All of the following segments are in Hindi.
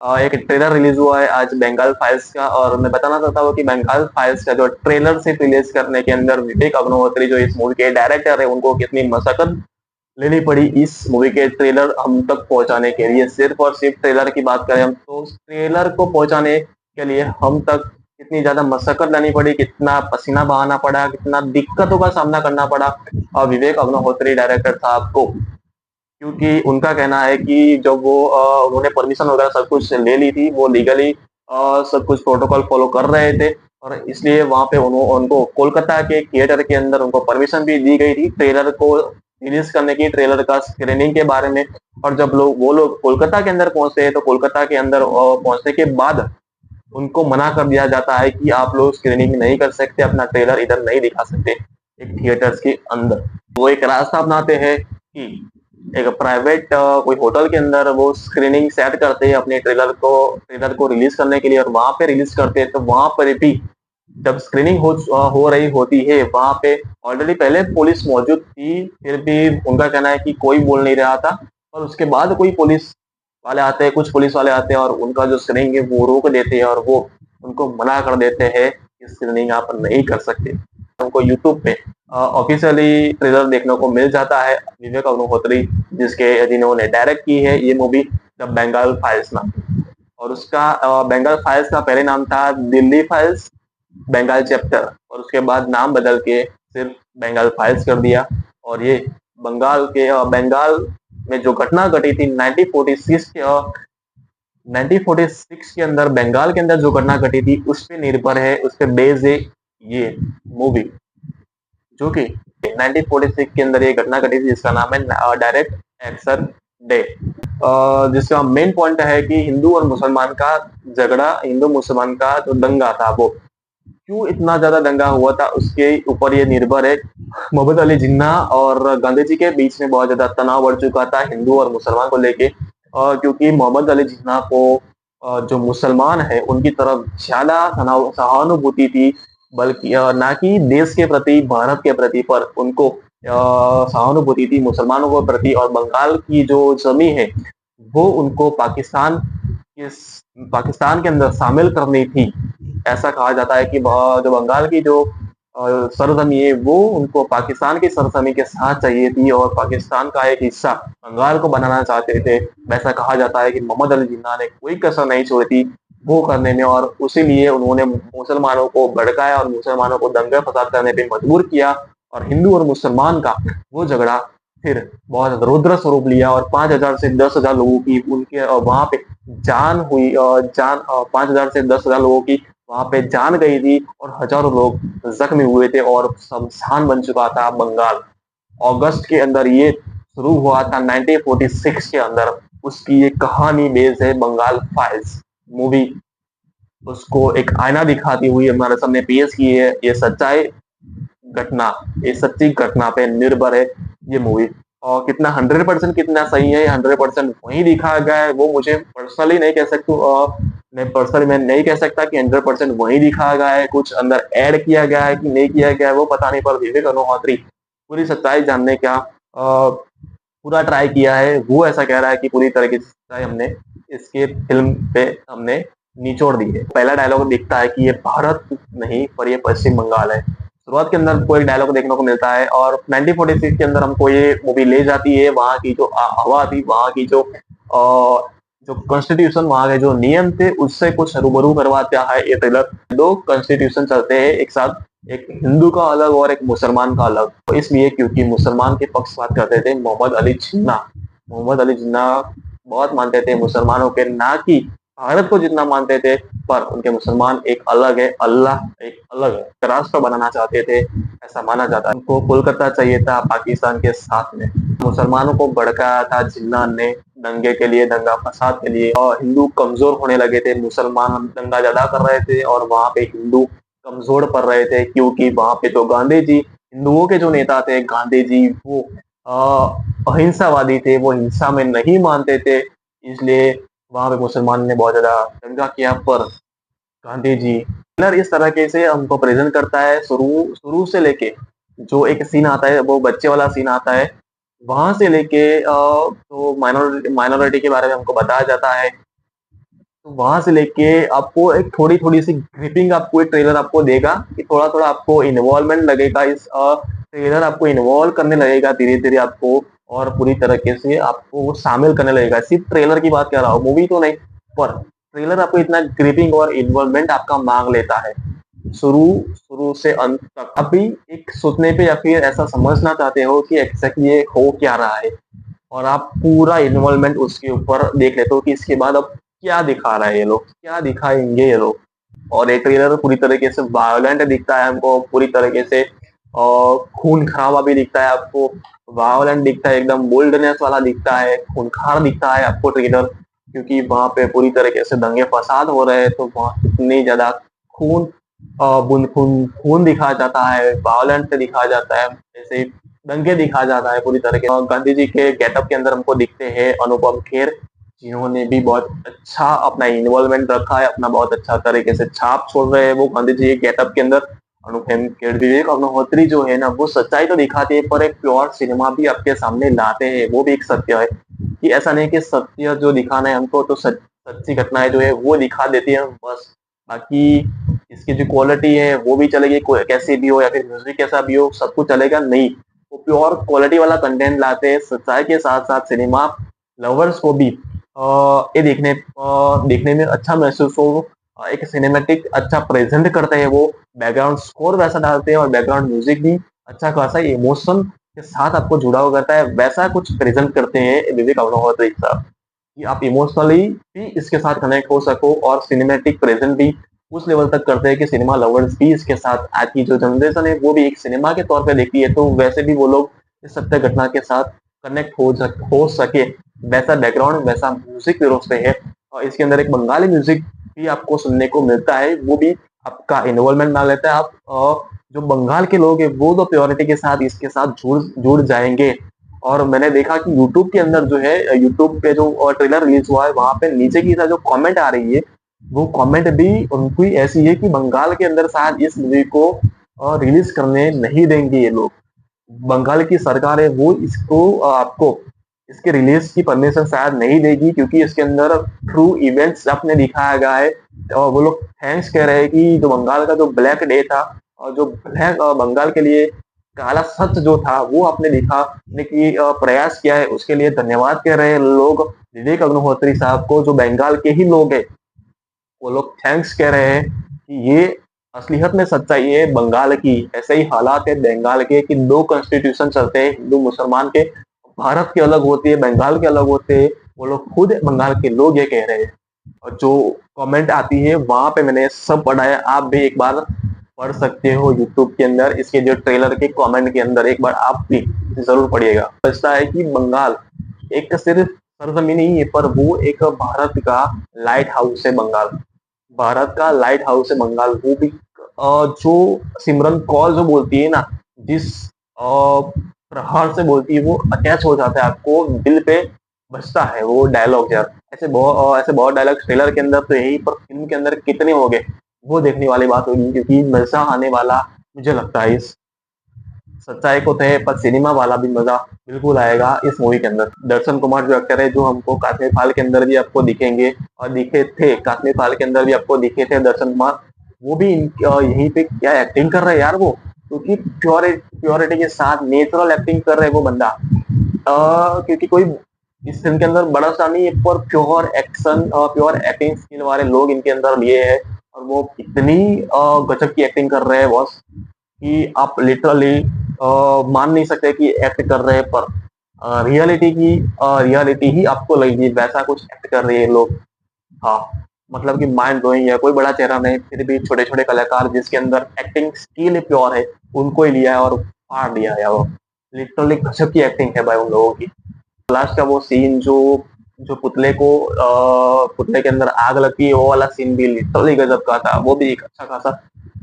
एक ट्रेलर रिलीज हुआ है आज बंगाल फाइल्स का और मैं बताना चाहता हूँ कि बंगाल फाइल्स का जो ट्रेलर सिर्फ रिलीज करने के अंदर विवेक अग्निहोत्री जो इस मूवी के डायरेक्टर है उनको कितनी मशक्कत लेनी पड़ी इस मूवी के ट्रेलर हम तक पहुंचाने के लिए। सिर्फ और सिर्फ ट्रेलर की बात करें हम तो उस ट्रेलर को पहुंचाने के लिए हम तक कितनी ज्यादा मशक्कत लेनी पड़ी, कितना पसीना बहाना पड़ा, कितना दिक्कतों का सामना करना पड़ा विवेक अग्निहोत्री डायरेक्टर साहब को। क्योंकि उनका कहना है कि जब वो उन्होंने परमिशन वगैरह सब कुछ ले ली थी, वो लीगली सब कुछ प्रोटोकॉल फॉलो कर रहे थे और इसलिए वहाँ पे उनको कोलकाता के थिएटर के अंदर उनको परमिशन भी दी गई थी ट्रेलर को रिलीज करने की, ट्रेलर का स्क्रीनिंग के बारे में। और जब वो लोग कोलकाता के अंदर पहुंचते हैं तो कोलकाता के अंदर पहुंचने के बाद उनको मना कर दिया जाता है कि आप लोग स्क्रीनिंग नहीं कर सकते, अपना ट्रेलर इधर नहीं दिखा सकते एक थिएटर्स के अंदर। वो एक रास्ता अपनाते हैं कि एक प्राइवेट कोई होटल के अंदर वो स्क्रीनिंग सेट करते हैं अपने ट्रेलर को रिलीज करने के लिए और वहां पे रिलीज करते हैं। तो वहां पर भी जब स्क्रीनिंग हो रही होती है वहां पे ऑलरेडी पहले पुलिस मौजूद थी, फिर भी उनका कहना है कि कोई बोल नहीं रहा था। और उसके बाद कोई पुलिस वाले आते हैं, कुछ पुलिस वाले आते हैं और उनका जो स्क्रीनिंग है वो रोक देते हैं और वो उनको मना कर देते हैं कि स्क्रीनिंग आप नहीं कर सकते। उनको यूट्यूब पे ऑफिशियली ट्रेलर देखने को मिल जाता है विवेक अग्निहोत्री जिन्होंने डायरेक्ट की है ये मूवी द बंगाल फाइल्स नाम। और उसका बंगाल फाइल्स का पहले नाम था दिल्ली फाइल्स बंगाल चैप्टर और उसके बाद नाम बदल के सिर्फ बंगाल फाइल्स कर दिया। और ये बंगाल में जो घटना घटी थी 1946 के अंदर बंगाल के अंदर जो घटना घटी थी उस पे निर्भर है, उस पे बेस्ड है ये मूवी, जो कि 1946 के अंदर ये घटना घटी थी जिसका नाम है डायरेक्ट एक्शन डे। जिसका मेन पॉइंट है कि हिंदू और मुसलमान का झगड़ा, हिंदू मुसलमान का जो दंगा था वो क्यों इतना ज्यादा दंगा हुआ था उसके ऊपर ये निर्भर है। मोहम्मद अली जिन्ना और गांधी जी के बीच में बहुत ज्यादा तनाव बढ़ चुका था हिंदू और मुसलमान को लेके, क्योंकि मोहम्मद अली जिन्ना को जो मुसलमान है उनकी तरफ ज्यादा सहानुभूति थी, बल्कि ना कि देश के प्रति, भारत के प्रति, पर उनको सहानुभूति थी मुसलमानों के प्रति। और बंगाल की जो जमी है वो उनको पाकिस्तान के अंदर शामिल करनी थी। ऐसा कहा जाता है कि जो बंगाल की जो सरजमी है वो उनको पाकिस्तान की सरजमी के साथ चाहिए थी और पाकिस्तान का एक हिस्सा बंगाल को बनाना चाहते थे। वैसा कहा जाता है कि मोहम्मद अली जिन्ना ने कोई कसर नहीं छोड़ी थी वो करने में और उसीलिए उन्होंने मुसलमानों को भड़काया और मुसलमानों को दंगे फसाद करने पे मजबूर किया। और हिंदू और मुसलमान का वो झगड़ा फिर बहुत रुद्र स्वरूप लिया और 5,000 से 10,000 लोगों की उनके वहां पे जान हुई, 5,000 से 10,000 लोगों की वहां पे जान गई थी और हजारों लोग जख्मी हुए थे और शमशान बन चुका था बंगाल। अगस्त के अंदर ये शुरू हुआ था 1946 के अंदर। उसकी ये कहानी बेस है बंगाल फाइल्स मूवी, उसको एक आईना दिखाती हुई हमारे सामने पेश की है। ये घटना ये सच्ची घटना पे निर्भर है ये मूवी। और कितना 100% कितना सही है, 100% वही दिखाया गया है वो मुझे पर्सनली नहीं कह सकता। मैं नहीं कह सकता कि 100% वही दिखाया गया है, कुछ अंदर ऐड किया गया है कि नहीं किया गया है वो पता नहीं, पर विवेक अग्निहोत्री पूरी सच्चाई जानने का पूरा ट्राई किया है। वो ऐसा कह रहा है कि पूरी तरह की सच्चाई हमने इसके फिल्म पे हमने निचोड़ दी है। पहला डायलॉग दिखता है कि ये भारत नहीं पर ये पश्चिम बंगाल है। शुरुआत के अंदर कोई डायलॉग देखने को मिलता है और 1946 के अंदर हमको ये मूवी ले जाती है वहां की जो हवा थी, वहां की जो कॉन्स्टिट्यूशन, वहां के जो नियम थे उससे कुछ रूबरू करवाता है ये ट्रेलर। दो कॉन्स्टिट्यूशन चलते हैं एक साथ, एक हिंदू का अलग और एक मुसलमान का अलग। तो इसलिए क्योंकि मुसलमान के पक्षपात करते थे मोहम्मद अली जिन्ना बहुत मानते थे मुसलमानों के, ना कि भारत को जितना मानते थे। पर उनके मुसलमान एक अलग है, अल्लाह एक अलग है, राष्ट्र बनाना चाहते थे ऐसा माना जाता है। उनको कोलकाता चाहिए था पाकिस्तान के साथ में। मुसलमानों को भड़काया था जिन्ना ने दंगे के लिए, दंगा फसाद के लिए। और हिंदू कमजोर होने लगे थे, मुसलमान दंगा ज्यादा कर रहे थे और वहां पे हिंदू कमजोर पड़ रहे थे, क्योंकि वहां पे तो गांधी जी, हिंदुओं के जो नेता थे गांधी जी, वो अहिंसावादी थे, वो हिंसा में नहीं मानते थे। इसलिए वहां पे मुसलमान ने बहुत ज्यादा दंगा किया। पर गांधी जी ट्रेलर इस तरह के से हमको प्रेजेंट करता है, शुरू शुरू से लेके जो एक सीन आता है वो बच्चे वाला सीन आता है, वहां से लेके तो माइनॉरिटी के बारे में हमको बताया जाता है तो वहाँ से लेके आपको एक थोड़ी-थोड़ी सी ग्रिपिंग आपको ये ट्रेलर आपको देगा कि थोड़ा-थोड़ा आपको इन्वॉल्वमेंट लगेगा इस ट्रेलर आपको इन्वॉल्व करने लगेगा धीरे-धीरे आपको और पूरी तरीके से आपको वो शामिल करने लगेगा। सिर्फ़ ट्रेलर की बात कर रहा हूँ, मूवी तो नहीं, पर ट्रेलर आपको इतना ग्रिपिंग और इन्वॉल्वमेंट आपका माँग लेता है। शुरू शुरू से अंत तक आप भी एक सोचने पे या फिर ऐसा समझना चाहते हो कि एग्ज़ैक्टली ये हो क्या रहा है और आप पूरा इन्वॉल्वमेंट उसके ऊपर देख लेते हो कि इसके बाद अब क्या दिखा रहा है ये लोग, क्या दिखाएँगे ये लोग। और ये ट्रेलर पूरी तरीके से वायलेंट दिखता है हमको, पूरी तरीके से खून-खराबा भी दिखता है आपको, वायलेंट दिखता है, एकदम बोल्डनेस वाला दिखता है, खूंखार दिखता है आपको ट्रेलर क्योंकि वहाँ पे पूरी तरीके से दंगे-फ़साद हो रहे हैं, तो वहाँ इतनी ज़्यादा खून बूँद खून खून दिखाया जाता है, वायलेंट दिखाया जाता है, जैसे दंगे दिखाया जाता है पूरी तरीके गांधी जी के गेटअप के अंदर हमको दिखते हैं अनुपम खेर, जिन्होंने भी बहुत अच्छा अपना इन्वॉल्वमेंट रखा है, अपना बहुत अच्छा तरीके से छाप छोड़ रहे हैं वो गांधी जी के गेटअप के अंदर। अनुपम खेर विवेक अग्निहोत्री जो है ना, वो सच्चाई तो दिखाते हैं पर एक प्योर सिनेमा भी आपके सामने लाते हैं, वो भी एक सत्य है कि ऐसा नहीं कि सत्य जो दिखाना है हमको तो सच्ची घटनाएँ जो है वो दिखा देती है बस। बाकी इसकी जो क्वालिटी है वो भी चलेगी कैसी भी हो या फिर म्यूज़िक कैसा भी हो, सब कुछ चलेगा नहीं। वो प्योर क्वालिटी वाला कंटेंट लाते हैं, सच्चाई के साथ-साथ सिनेमा लवर्स को भी ये देखने में अच्छा महसूस हो एक सिनेमैटिक अच्छा प्रेज़ेंट करते हैं वो, बैकग्राउंड स्कोर वैसा डालते हैं और बैकग्राउंड म्यूज़िक भी अच्छा खासा इमोशन के साथ आपको जुड़ा हुआ करता है, वैसा कुछ प्रेज़ेंट करते हैं विवेक अग्निहोत्री साहब, कि आप इमोशनली भी इसके साथ कनेक्ट हो सको और सिनेमैटिक प्रेज़ेंट भी उस लेवल तक करते हैं कि सिनेमा लवर्स भी इसके साथ आज की जो जनरेशन है वो भी एक सिनेमा के तौर पे देखती है, तो वैसे भी वो लोग इस सत्य घटना के साथ कनेक्ट हो सके, वैसा बैकग्राउंड, वैसा म्यूज़िक व्यवस्था है और इसके अंदर एक बंगाली म्यूज़िक भी आपको सुनने को मिलता है, वो भी आपका इन्वॉल्वमेंट मान लेता है। आप जो बंगाल के लोग हैं, वो तो प्योरिटी के साथ इसके साथ जुड़ जुड़ जाएँगे और मैंने देखा कि यूट्यूब के अंदर जो है यूट्यूब पे जो ट्रेलर रिलीज़ हुआ है, वहाँ पे नीचे की तरफ जो कमेंट आ रही है, वो कमेंट भी उनकी ऐसी है कि बंगाल के अंदर शायद इस मूवी को रिलीज़ करने नहीं देंगे ये लोग। बंगाल की सरकार है वो इसको आपको इसके रिलीज़ की परमिशन शायद नहीं देगी क्योंकि इसके अंदर ट्रू इवेंट्स आपने दिखाया गया है और वो लोग थैंक्स कह रहे हैं कि जो बंगाल का जो ब्लैक डे था और जो ब्लैक बंगाल के लिए काला सच जो था वो आपने दिखाने की प्रयास किया है उसके लिए धन्यवाद कह रहे हैं लोग विवेक अग्निहोत्री साहब को जो बंगाल के ही लोग हैं। वो लोग थैंक्स कह रहे हैं कि ये असलियत में सच्चाई है बंगाल की। ऐसे ही हालात है बंगाल के कि 2 कॉन्स्टिट्यूशन चलते हैं हिंदू मुसलमान के। भारत के अलग होती है, बंगाल के अलग होते हैं। वो लोग खुद बंगाल के लोग ये कह रहे हैं। और जो कमेंट आती है वहाँ पे मैंने सब पढ़ा है। आप भी एक बार पढ़ सकते हो यूट्यूब के अंदर इसके जो ट्रेलर के कमेंट के अंदर एक बार आप भी ज़रूर पढ़िएगा। ऐसा है कि बंगाल एक सिर्फ सरज़मीन नहीं है पर वो एक भारत का लाइट हाउस है बंगाल। भारत का लाइट हाउस है बंगाल वो भी जो सिमरन कौर जो बोलती है ना जिस प्रहार से बोलती है वो अटैच हो जाता है आपको दिल पे बजता है वो डायलॉग यार ऐसे बहुत डायलॉग ट्रेलर के अंदर तो यही पर फिल्म के अंदर कितने हो गए वो देखने वाली बात होगी क्योंकि मजा आने वाला मुझे लगता है इस सच्चाई को थे पर सिनेमा वाला भी मजा बिल्कुल आएगा इस मूवी के अंदर। दर्शन कुमार जो एक्टर है जो हमको काश्मीर फाइल के अंदर भी आपको दिखेंगे और दिखे थे काश्मीर फाइल के अंदर भी आपको दिखे थे दर्शन कुमार वो भी यहीं पे क्या एक्टिंग कर रहे हैं यार वो क्योंकि प्योरिटी के साथ नेचुरल एक्टिंग कर रहे हैं वो बंदा क्योंकि कोई इस फिल्म के अंदर बड़ा सा नहीं है पर प्योर एक्शन और प्योर एक्टिंग स्किल वाले लोग इनके अंदर लिए हैं और वो इतनी गजब की एक्टिंग कर रहे हैं बॉस कि आप लिटरली मान नहीं सकते कि एक्ट कर रहे हैं पर रियलिटी ही आपको लगेगी वैसा कुछ एक्ट कर रहे हैं लोग। हाँ, मतलब कि माइंड ब्लोइंग है, कोई बड़ा चेहरा नहीं, फिर भी छोटे-छोटे कलाकार जिसके अंदर एक्टिंग स्किल प्योर है, उनको ही लिया है और फाड़ दिया है वो। लिटरली गज़ब की एक्टिंग है भाई उन लोगों की। लास्ट का वो सीन जो जो पुतले के अंदर आग लगती है, वो वाला सीन भी लिटरली गज़ब का था। वो भी एक अच्छा खासा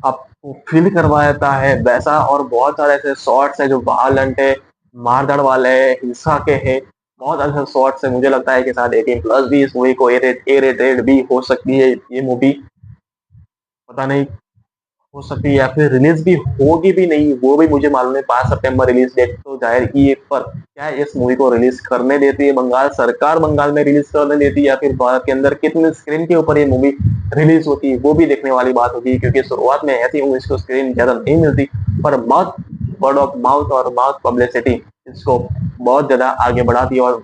आपको फ़ील करवाता है वैसा और बहुत सारे ऐसे शॉट्स हैं जो वायलेंट है, मार-धाड़ वाले हैं, हिंसा के हैं। बहुत अच्छे शॉट्स हैं, मुझे लगता है कि शायद 18+ भी इस मूवी को ए रेटेड भी हो सकती है ये मूवी, पता नहीं हो सकती है या फिर रिलीज़ भी होगी भी नहीं, वो भी मुझे मालूम नहीं। 5 सितंबर रिलीज़ डेट तो ज़ाहिर की है, पर क्या इस मूवी को रिलीज़ करने देती है बंगाल सरकार, बंगाल में रिलीज़ करने देती है या फिर भारत के अंदर कितने स्क्रीन के ऊपर ये मूवी रिलीज़ होती है, वो भी देखने वाली बात होगी। क्योंकि शुरुआत में ऐसी मूवीज़ को स्क्रीन ज़्यादा नहीं मिलती, पर वर्ड ऑफ माउथ और मास पब्लिसिटी इसको बहुत ज़्यादा आगे बढ़ाती है और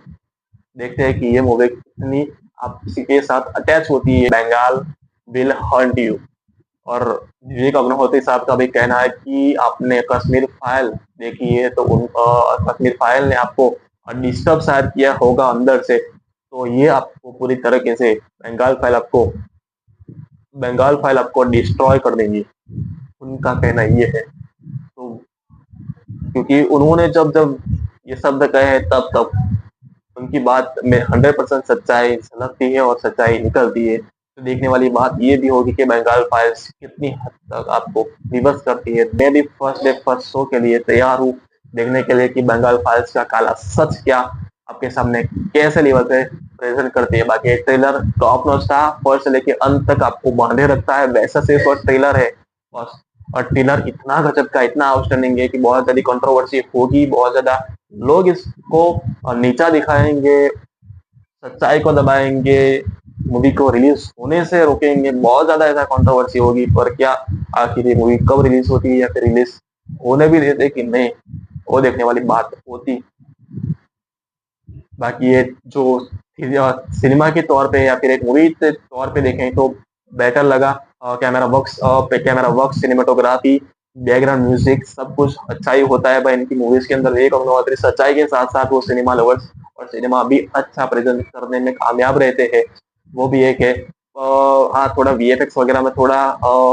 देखते हैं कि ये मूवी कितनी आपसी के साथ अटैच होती है। Bengal will hunt you. और विवेक अग्निहोत्री साहब का भी कहना है कि आपने कश्मीर फाइल देखी है तो कश्मीर फाइल ने आपको डिस्टर्ब शायद किया होगा अंदर से, तो ये आपको पूरी तरीके से बंगाल फाइल आपको डिस्ट्रॉय कर देंगी, उनका कहना ये है। तो क्योंकि उन्होंने जब-जब ये शब्द कहे हैं तब-तब उनकी बात में 100% सच्चाई झलकती है और सच्चाई निकलती है। तो देखने वाली बात ये भी होगी कि बंगाल फाइल्स कितनी हद तक आपको विवश करती है। मैं भी फर्स्ट डे फर्स्ट शो के लिए तैयार हूँ, देखने के लिए कि बंगाल फाइल्स का काला सच क्या आपके सामने कैसे लेवल पे प्रेज़ेंट करती है। बाकी ट्रेलर टॉप नॉच था, फर्स्ट से लेके अंत तक आपको बाँधे रखता है, वैसा सिर्फ और ट्रेलर है। बस और ट्रेलर इतना गज़ब का, इतना आउटस्टैंडिंग है कि बहुत ज़्यादा कंट्रोवर्सी होगी, बहुत ज़्यादा लोग इसको नीचा दिखाएँगे, सच्चाई को दबाएँगे, मूवी को रिलीज़ होने से रोकेंगे, बहुत ज़्यादा ऐसा कंट्रोवर्सी होगी। पर क्या आखिर ये मूवी कब रिलीज़ होती है या फिर रिलीज़ होने भी देते कि नहीं, वो देखने वाली बात होती। बाकी ये जो सिनेमा के तौर पे या फिर एक मूवी के तौर पे देखें तो बेटर लगा। Camera work, cinematography, background music सब कुछ अच्छा ही होता है भाई इनकी मूवीज़ के अंदर। विवेक अग्निहोत्री सच्चाई के साथ-साथ वो सिनेमा लवर्स और सिनेमा भी अच्छा प्रेज़ेंट करने में कामयाब रहते हैं, वो भी एक है। हाँ, थोड़ा वीएफएक्स वगैरह में थोड़ा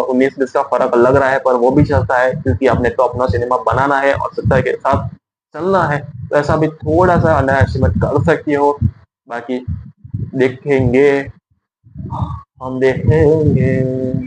19-20 का फ़र्क लग रहा है, पर वो भी चलता है क्योंकि आपने टॉप नॉच सिनेमा बनाना है और सच्चाई के साथ चलना है, तो ऐसा भी थोड़ा-सा अंडर एस्टिमेट कर सकती हो। बाकी देखेंगे, हम देखेंगे।